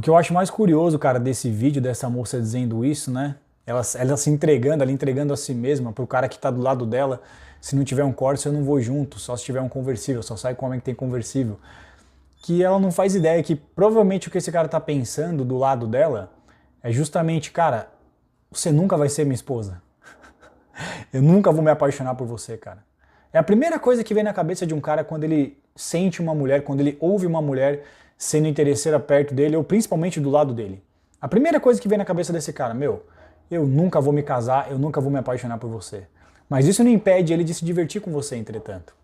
O que eu acho mais curioso, cara, desse vídeo, dessa moça dizendo isso, né? Ela se entregando, ela entregando a si mesma pro cara que tá do lado dela. Se não tiver um Corsa, eu não vou junto, só se tiver um conversível, só sai com homem que tem conversível. Que ela não faz ideia que provavelmente o que esse cara tá pensando do lado dela é justamente, cara, você nunca vai ser minha esposa. Eu nunca vou me apaixonar por você, cara. É a primeira coisa que vem na cabeça de um cara quando ele sente uma mulher, quando ele ouve uma mulher sendo interesseira perto dele, ou principalmente do lado dele. A primeira coisa que vem na cabeça desse cara, meu, eu nunca vou me casar, eu nunca vou me apaixonar por você. Mas isso não impede ele de se divertir com você, entretanto.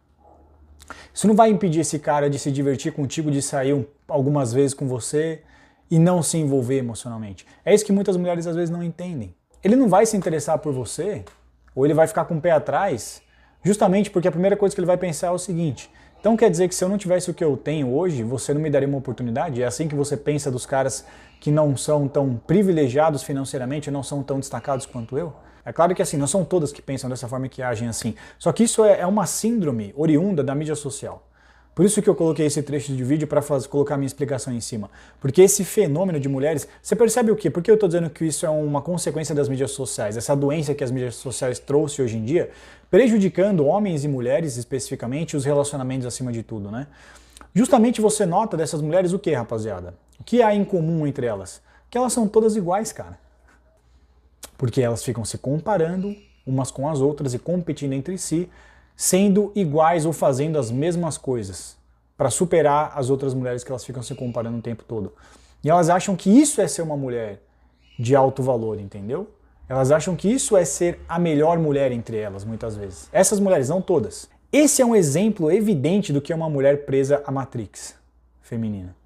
Isso não vai impedir esse cara de se divertir contigo, de sair algumas vezes com você e não se envolver emocionalmente. É isso que muitas mulheres às vezes não entendem. Ele não vai se interessar por você, ou ele vai ficar com o pé atrás, justamente porque a primeira coisa que ele vai pensar é o seguinte: então quer dizer que se eu não tivesse o que eu tenho hoje, você não me daria uma oportunidade? É assim que você pensa dos caras que não são tão privilegiados financeiramente, não são tão destacados quanto eu? É claro que assim, não são todas que pensam dessa forma e que agem assim. Só que isso é uma síndrome oriunda da mídia social. Por isso que eu coloquei esse trecho de vídeo para colocar minha explicação em cima. Porque esse fenômeno de mulheres, você percebe o quê? Por que eu estou dizendo que isso é uma consequência das mídias sociais? Essa doença que as mídias sociais trouxe hoje em dia, prejudicando homens e mulheres especificamente, os relacionamentos acima de tudo, né? Justamente você nota dessas mulheres o que, rapaziada? O que há em comum entre elas? Que elas são todas iguais, cara. Porque elas ficam se comparando umas com as outras e competindo entre si, sendo iguais ou fazendo as mesmas coisas para superar as outras mulheres que elas ficam se comparando o tempo todo. E elas acham que isso é ser uma mulher de alto valor, entendeu? Elas acham que isso é ser a melhor mulher entre elas, muitas vezes. Essas mulheres, não todas. Esse é um exemplo evidente do que é uma mulher presa à Matrix feminina.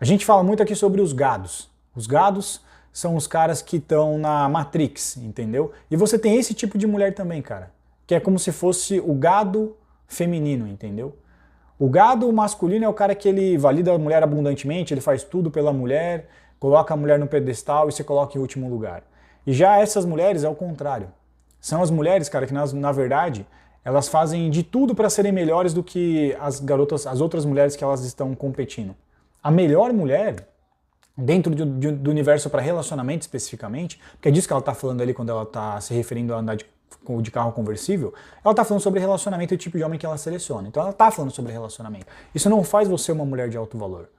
A gente fala muito aqui sobre os gados. Os gados são os caras que estão na Matrix, entendeu? E você tem esse tipo de mulher também, cara. Que é como se fosse o gado feminino, entendeu? O gado masculino é o cara que ele valida a mulher abundantemente, ele faz tudo pela mulher, coloca a mulher no pedestal e se coloca em último lugar. E já essas mulheres é o contrário. São as mulheres, cara, que na verdade, elas fazem de tudo para serem melhores do que as garotas, as outras mulheres que elas estão competindo. A melhor mulher, dentro do universo para relacionamento especificamente, porque é disso que ela está falando ali quando ela está se referindo a andar de carro conversível, ela está falando sobre relacionamento e o tipo de homem que ela seleciona. Então ela está falando sobre relacionamento. Isso não faz você uma mulher de alto valor.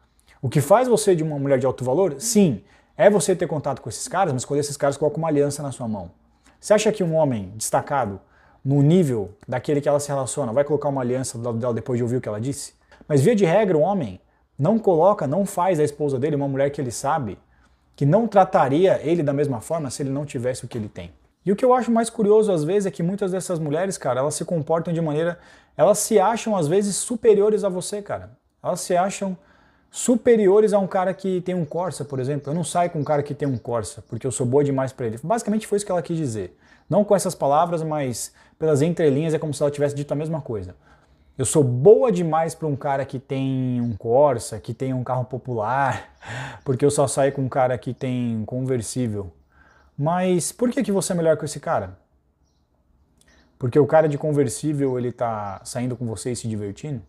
O que faz você de uma mulher de alto valor, sim, é você ter contato com esses caras, mas quando esses caras colocam uma aliança na sua mão. Você acha que um homem destacado, no nível daquele que ela se relaciona, vai colocar uma aliança do lado dela depois de ouvir o que ela disse? Mas via de regra, o homem não coloca, não faz a esposa dele uma mulher que ele sabe que não trataria ele da mesma forma se ele não tivesse o que ele tem. E o que eu acho mais curioso às vezes é que muitas dessas mulheres, cara, elas se comportam de maneira... Elas se acham às vezes superiores a você, cara. Elas se acham superiores a um cara que tem um Corsa, por exemplo. Eu não saio com um cara que tem um Corsa, porque eu sou boa demais pra ele. Basicamente foi isso que ela quis dizer. Não com essas palavras, mas pelas entrelinhas é como se ela tivesse dito a mesma coisa. Eu sou boa demais para um cara que tem um Corsa, que tem um carro popular, porque eu só saio com um cara que tem conversível. Mas por que você é melhor que esse cara? Porque o cara de conversível, ele tá saindo com você e se divertindo?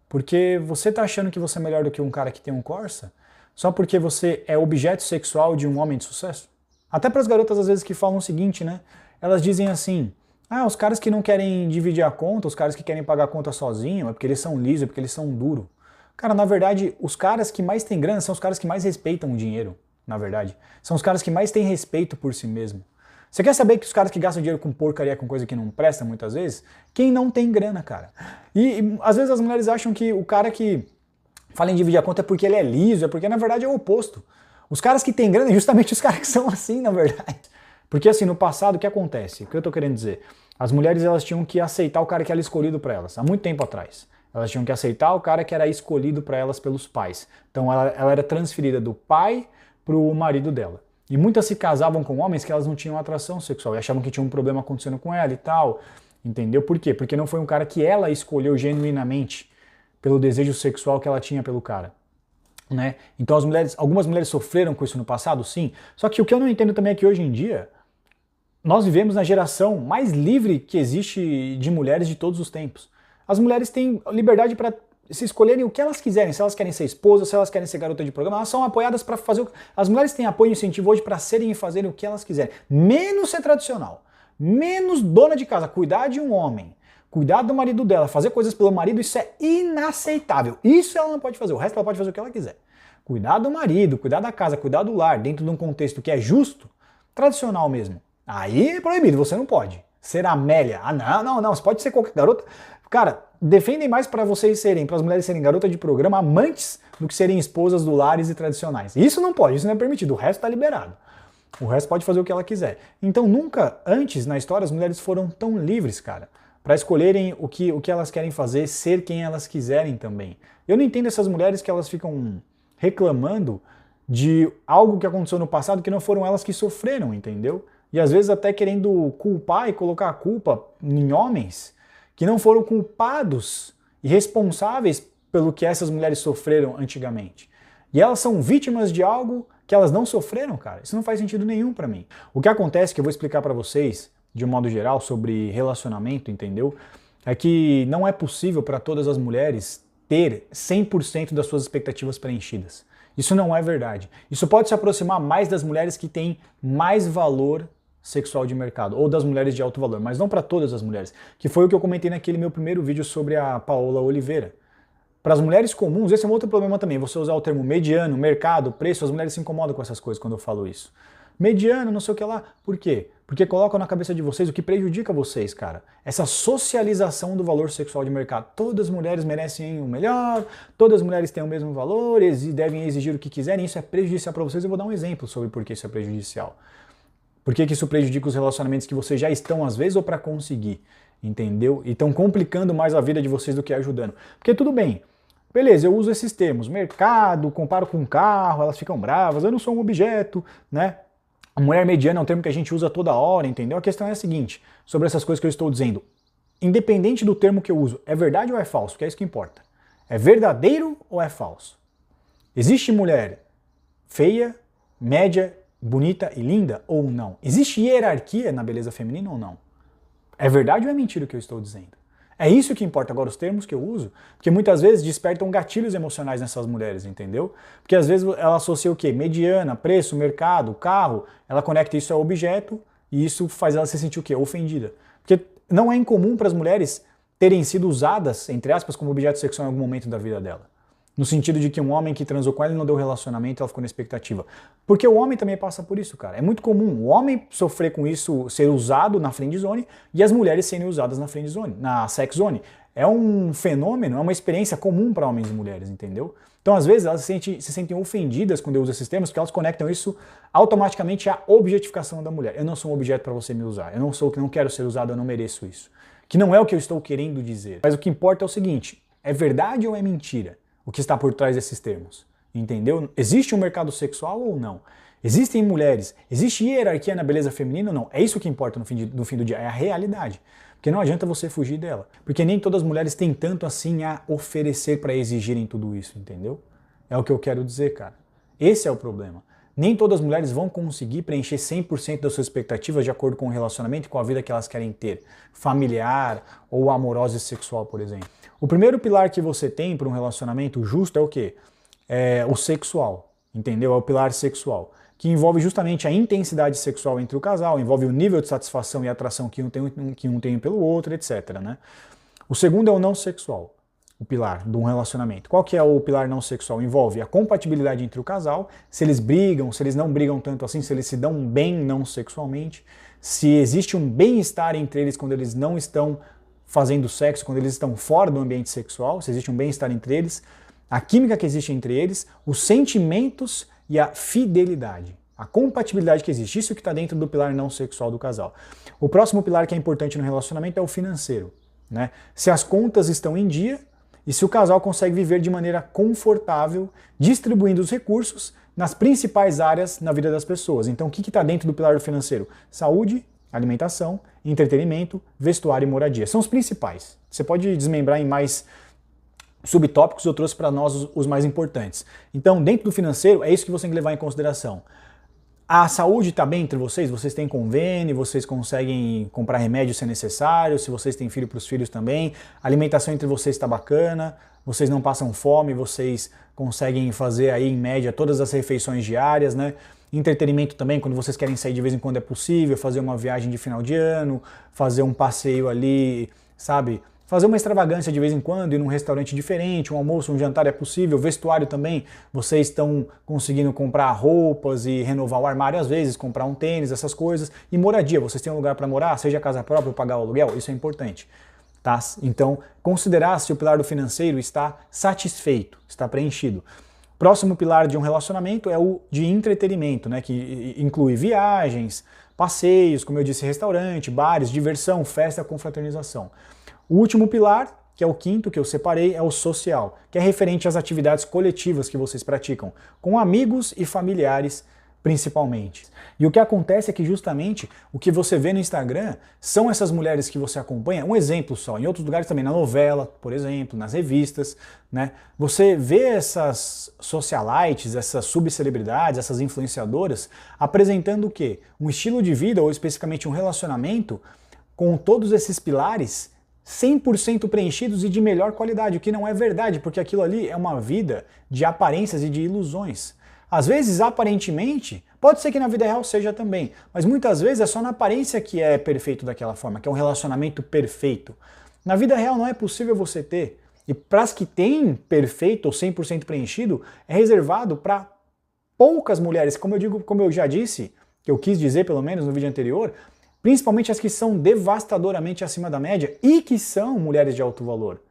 Porque você tá achando que você é melhor do que um cara que tem um Corsa? Só porque você é objeto sexual de um homem de sucesso? Até para as garotas às vezes que falam o seguinte, né? Elas dizem assim: ah, os caras que não querem dividir a conta, os caras que querem pagar a conta sozinho, é porque eles são lisos, é porque eles são duros. Cara, na verdade, os caras que mais têm grana são os caras que mais respeitam o dinheiro, na verdade. São os caras que mais têm respeito por si mesmo. Você quer saber que os caras que gastam dinheiro com porcaria, com coisa que não presta muitas vezes? Quem não tem grana, cara. E às vezes as mulheres acham que o cara que fala em dividir a conta é porque ele é liso, é porque na verdade é o oposto. Os caras que têm grana é justamente os caras que são assim, na verdade. Porque assim, no passado, o que acontece? O que eu tô querendo dizer? As mulheres, elas tinham que aceitar o cara que era escolhido para elas, há muito tempo atrás. Elas tinham que aceitar o cara que era escolhido para elas pelos pais. Então ela era transferida do pai pro marido dela. E muitas se casavam com homens que elas não tinham atração sexual e achavam que tinha um problema acontecendo com ela e tal. Entendeu? Por quê? Porque não foi um cara que ela escolheu genuinamente pelo desejo sexual que ela tinha pelo cara. Né? Então algumas mulheres sofreram com isso no passado, sim. Só que o que eu não entendo também é que hoje em dia nós vivemos na geração mais livre que existe de mulheres de todos os tempos. As mulheres têm liberdade para se escolherem o que elas quiserem, se elas querem ser esposa, se elas querem ser garota de programa, elas são apoiadas para fazer as mulheres têm apoio e incentivo hoje para serem e fazerem o que elas quiserem, menos ser tradicional, menos dona de casa, cuidar de um homem, cuidar do marido dela, fazer coisas pelo marido, isso é inaceitável. Isso ela não pode fazer, o resto ela pode fazer o que ela quiser. Cuidar do marido, cuidar da casa, cuidar do lar, dentro de um contexto que é justo, tradicional mesmo. Aí é proibido, você não pode. Ser Amélia, não, você pode ser qualquer garota. Cara, defendem mais para vocês serem, para as mulheres serem garota de programa, amantes, do que serem esposas do lares e tradicionais. Isso não pode, isso não é permitido, o resto tá liberado. O resto pode fazer o que ela quiser. Então nunca antes na história as mulheres foram tão livres, cara, para escolherem o que elas querem fazer, ser quem elas quiserem também. Eu não entendo essas mulheres que elas ficam reclamando de algo que aconteceu no passado que não foram elas que sofreram, entendeu? E às vezes até querendo culpar e colocar a culpa em homens que não foram culpados e responsáveis pelo que essas mulheres sofreram antigamente. E elas são vítimas de algo que elas não sofreram, cara. Isso não faz sentido nenhum pra mim. O que acontece, que eu vou explicar pra vocês, de um modo geral, sobre relacionamento, entendeu? É que não é possível para todas as mulheres ter 100% das suas expectativas preenchidas. Isso não é verdade. Isso pode se aproximar mais das mulheres que têm mais valor sexual de mercado, ou das mulheres de alto valor, mas não para todas as mulheres, que foi o que eu comentei naquele meu primeiro vídeo sobre a Paola Oliveira. Para as mulheres comuns, esse é um outro problema também, você usar o termo mediano, mercado, preço, as mulheres se incomodam com essas coisas quando eu falo isso. Mediano, não sei o que lá, por quê? Porque colocam na cabeça de vocês o que prejudica vocês, cara. Essa socialização do valor sexual de mercado. Todas as mulheres merecem o melhor, todas as mulheres têm o mesmo valor, devem exigir o que quiserem, isso é prejudicial para vocês. Eu vou dar um exemplo sobre por que isso é prejudicial. Por que isso prejudica os relacionamentos que vocês já estão, às vezes, ou para conseguir, entendeu? E estão complicando mais a vida de vocês do que ajudando. Porque tudo bem, beleza, eu uso esses termos, mercado, comparo com carro, elas ficam bravas, eu não sou um objeto, né? A mulher mediana é um termo que a gente usa toda hora, entendeu? A questão é a seguinte, sobre essas coisas que eu estou dizendo, independente do termo que eu uso, é verdade ou é falso? Que é isso que importa. É verdadeiro ou é falso? Existe mulher feia, média, bonita e linda ou não? Existe hierarquia na beleza feminina ou não? É verdade ou é mentira o que eu estou dizendo? É isso que importa agora, os termos que eu uso, porque muitas vezes despertam gatilhos emocionais nessas mulheres, entendeu? Porque às vezes ela associa o quê? Mediana, preço, mercado, carro, ela conecta isso ao objeto e isso faz ela se sentir o quê? Ofendida. Porque não é incomum para as mulheres terem sido usadas, entre aspas, como objeto sexual em algum momento da vida dela. No sentido de que um homem que transou com ela e não deu relacionamento, ela ficou na expectativa. Porque o homem também passa por isso, cara. É muito comum o homem sofrer com isso, ser usado na friend zone, e as mulheres serem usadas na friend zone, na sex zone. É um fenômeno, é uma experiência comum para homens e mulheres, entendeu? Então, às vezes, elas se sentem ofendidas quando eu uso esses termos, porque elas conectam isso automaticamente à objetificação da mulher. Eu não sou um objeto para você me usar. Eu não sou o que não quero ser usado, eu não mereço isso. Que não é o que eu estou querendo dizer. Mas o que importa é o seguinte, é verdade ou é mentira? O que está por trás desses termos, entendeu? Existe um mercado sexual ou não? Existem mulheres, existe hierarquia na beleza feminina ou não? É isso que importa no fim do dia, é a realidade. Porque não adianta você fugir dela. Porque nem todas as mulheres têm tanto assim a oferecer para exigirem tudo isso, entendeu? É o que eu quero dizer, cara. Esse é o problema. Nem todas as mulheres vão conseguir preencher 100% das suas expectativas de acordo com o relacionamento e com a vida que elas querem ter, familiar ou amorosa e sexual, por exemplo. O primeiro pilar que você tem para um relacionamento justo é o quê? É o sexual, entendeu? É o pilar sexual, que envolve justamente a intensidade sexual entre o casal, envolve o nível de satisfação e atração que um tem pelo outro, etc, né? O segundo é o não sexual, o pilar de um relacionamento. Qual que é o pilar não sexual? Envolve a compatibilidade entre o casal, se eles brigam, se eles não brigam tanto assim, se eles se dão bem não sexualmente, se existe um bem-estar entre eles quando eles não estão fazendo sexo, quando eles estão fora do ambiente sexual, se existe um bem-estar entre eles, a química que existe entre eles, os sentimentos e a fidelidade, a compatibilidade que existe, isso que está dentro do pilar não sexual do casal. O próximo pilar que é importante no relacionamento é o financeiro, né? Se as contas estão em dia e se o casal consegue viver de maneira confortável, distribuindo os recursos nas principais áreas na vida das pessoas. Então o que está dentro do pilar do financeiro? Saúde, alimentação, entretenimento, vestuário e moradia. São os principais. Você pode desmembrar em mais subtópicos, eu trouxe para nós os mais importantes. Então, dentro do financeiro, é isso que você tem que levar em consideração. A saúde está bem entre vocês? Vocês têm convênio, vocês conseguem comprar remédio se é necessário, se vocês têm filho para os filhos também, a alimentação entre vocês está bacana, vocês não passam fome, vocês conseguem fazer aí em média todas as refeições diárias, né? Entretenimento também, quando vocês querem sair de vez em quando é possível, fazer uma viagem de final de ano, fazer um passeio ali, sabe? Fazer uma extravagância de vez em quando, ir num restaurante diferente, um almoço, um jantar é possível, vestuário também, vocês estão conseguindo comprar roupas e renovar o armário às vezes, comprar um tênis, essas coisas. E moradia, vocês têm um lugar para morar, seja casa própria ou pagar o aluguel, isso é importante. Tá? Então, considerar se o pilar do financeiro está satisfeito, está preenchido. Próximo pilar de um relacionamento é o de entretenimento, né, que inclui viagens, passeios, como eu disse, restaurante, bares, diversão, festa, confraternização. O último pilar, que é o quinto que eu separei, é o social, que é referente às atividades coletivas que vocês praticam, com amigos e familiares principalmente. E o que acontece é que justamente o que você vê no Instagram são essas mulheres que você acompanha, um exemplo só, em outros lugares também, na novela, por exemplo, nas revistas, né? Você vê essas socialites, essas subcelebridades, essas influenciadoras apresentando o quê? Um estilo de vida ou especificamente um relacionamento com todos esses pilares 100% preenchidos e de melhor qualidade, o que não é verdade, porque aquilo ali é uma vida de aparências e de ilusões. Às vezes, aparentemente, pode ser que na vida real seja também, mas muitas vezes é só na aparência que é perfeito daquela forma, que é um relacionamento perfeito. Na vida real não é possível você ter, e para as que têm perfeito ou 100% preenchido, é reservado para poucas mulheres, como eu já disse, que eu quis dizer pelo menos no vídeo anterior, principalmente as que são devastadoramente acima da média e que são mulheres de alto valor,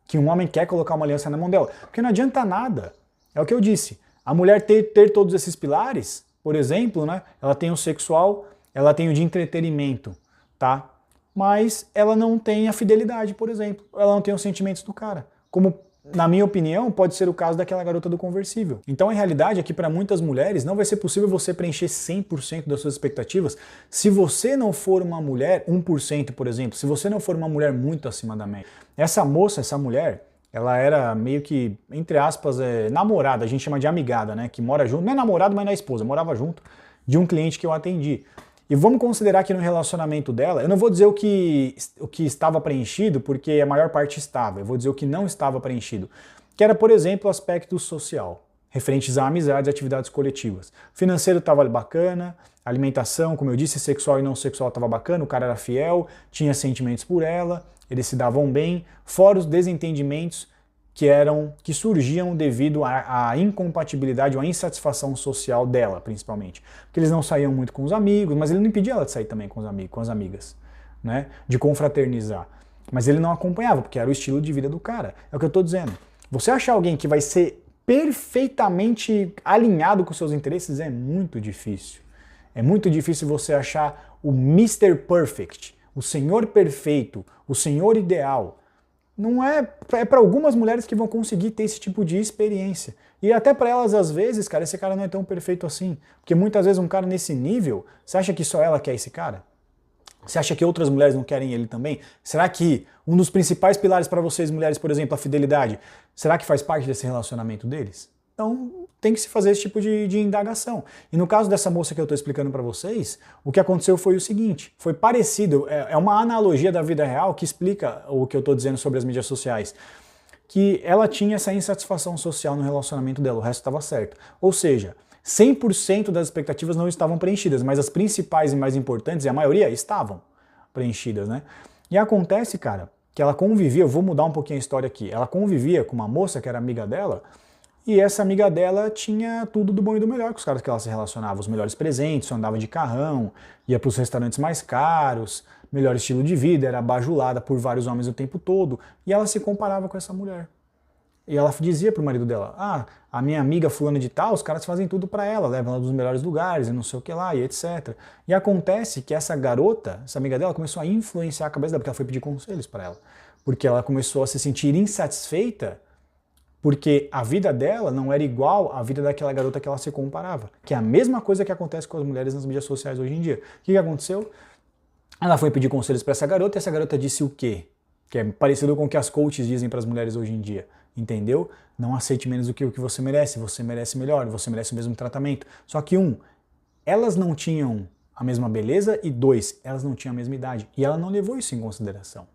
que um homem quer colocar uma aliança na mão dela, porque não adianta nada, é o que eu disse. A mulher ter todos esses pilares, por exemplo, né, ela tem o sexual, ela tem o de entretenimento, tá? Mas ela não tem a fidelidade, por exemplo. Ela não tem os sentimentos do cara. Como, na minha opinião, pode ser o caso daquela garota do conversível. Então, a realidade é que para muitas mulheres não vai ser possível você preencher 100% das suas expectativas se você não for uma mulher 1%, por exemplo. Se você não for uma mulher muito acima da média. Essa mulher, ela era meio que, entre aspas, namorada, a gente chama de amigada, né? Que mora junto, não é namorado, mas não é esposa, morava junto de um cliente que eu atendi. E vamos considerar que no relacionamento dela, eu não vou dizer o que estava preenchido, porque a maior parte estava, eu vou dizer o que não estava preenchido, que era, por exemplo, o aspecto social, referentes a amizades e atividades coletivas. O financeiro estava bacana, alimentação, como eu disse, sexual e não sexual estava bacana, o cara era fiel, tinha sentimentos por ela, eles se davam bem, fora os desentendimentos que surgiam devido à incompatibilidade ou à insatisfação social dela, principalmente. Porque eles não saíam muito com os amigos, mas ele não impedia ela de sair também com os amigos, com as amigas, né? De confraternizar. Mas ele não acompanhava, porque era o estilo de vida do cara. É o que eu estou dizendo. Você achar alguém que vai ser perfeitamente alinhado com seus interesses é muito difícil. É muito difícil você achar o Mr. Perfect, o senhor perfeito, o senhor ideal. Não é para algumas mulheres que vão conseguir ter esse tipo de experiência. E até para elas, às vezes, cara, esse cara não é tão perfeito assim. Porque muitas vezes um cara nesse nível, você acha que só ela quer esse cara? Você acha que outras mulheres não querem ele também? Será que um dos principais pilares para vocês, mulheres, por exemplo, a fidelidade, será que faz parte desse relacionamento deles? Então, tem que se fazer esse tipo de indagação. E no caso dessa moça que eu estou explicando para vocês, o que aconteceu foi o seguinte, foi parecido, é uma analogia da vida real que explica o que eu estou dizendo sobre as mídias sociais, que ela tinha essa insatisfação social no relacionamento dela, o resto estava certo. Ou seja, 100% das expectativas não estavam preenchidas, mas as principais e mais importantes, e a maioria, estavam preenchidas, né? E acontece, cara, que ela convivia, eu vou mudar um pouquinho a história aqui, ela convivia com uma moça que era amiga dela, e essa amiga dela tinha tudo do bom e do melhor com os caras que ela se relacionava, os melhores presentes, andava de carrão, ia para os restaurantes mais caros, melhor estilo de vida, era bajulada por vários homens o tempo todo, e ela se comparava com essa mulher. E ela dizia pro marido dela, a minha amiga fulana de tal, os caras fazem tudo para ela, levam ela dos melhores lugares e não sei o que lá, e etc. E acontece que essa garota, essa amiga dela, começou a influenciar a cabeça dela, porque ela foi pedir conselhos para ela. Porque ela começou a se sentir insatisfeita porque a vida dela não era igual à vida daquela garota que ela se comparava. Que é a mesma coisa que acontece com as mulheres nas mídias sociais hoje em dia. O que aconteceu? Ela foi pedir conselhos para essa garota e essa garota disse o quê? Que é parecido com o que as coaches dizem para as mulheres hoje em dia. Entendeu? Não aceite menos do que o que você merece melhor, você merece o mesmo tratamento. Só que elas não tinham a mesma beleza e 2, elas não tinham a mesma idade. E ela não levou isso em consideração.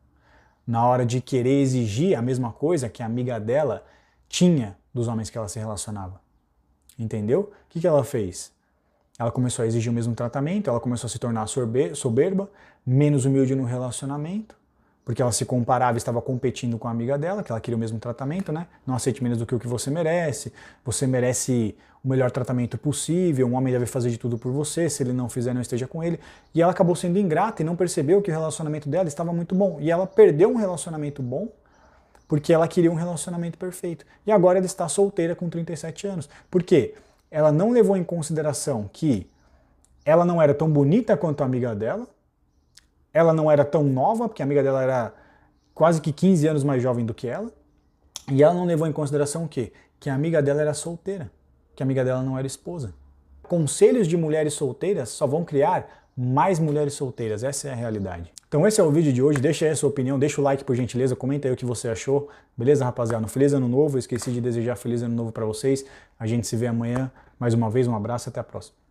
na hora de querer exigir a mesma coisa que a amiga dela tinha dos homens que ela se relacionava. Entendeu? O que ela fez? Ela começou a exigir o mesmo tratamento, ela começou a se tornar soberba, menos humilde no relacionamento, porque ela se comparava e estava competindo com a amiga dela, que ela queria o mesmo tratamento, né? Não aceite menos do que o que você merece o melhor tratamento possível, um homem deve fazer de tudo por você, se ele não fizer, não esteja com ele. E ela acabou sendo ingrata e não percebeu que o relacionamento dela estava muito bom. E ela perdeu um relacionamento bom porque ela queria um relacionamento perfeito. E agora ela está solteira com 37 anos. Por quê? Ela não levou em consideração que ela não era tão bonita quanto a amiga dela, ela não era tão nova, porque a amiga dela era quase que 15 anos mais jovem do que ela, e ela não levou em consideração o quê? Que a amiga dela era solteira, que a amiga dela não era esposa. Conselhos de mulheres solteiras só vão criar mais mulheres solteiras, essa é a realidade. Então esse é o vídeo de hoje, deixa aí a sua opinião, deixa o like por gentileza, comenta aí o que você achou, beleza rapaziada? Um feliz ano novo, eu esqueci de desejar feliz ano novo para vocês, a gente se vê amanhã, mais uma vez um abraço e até a próxima.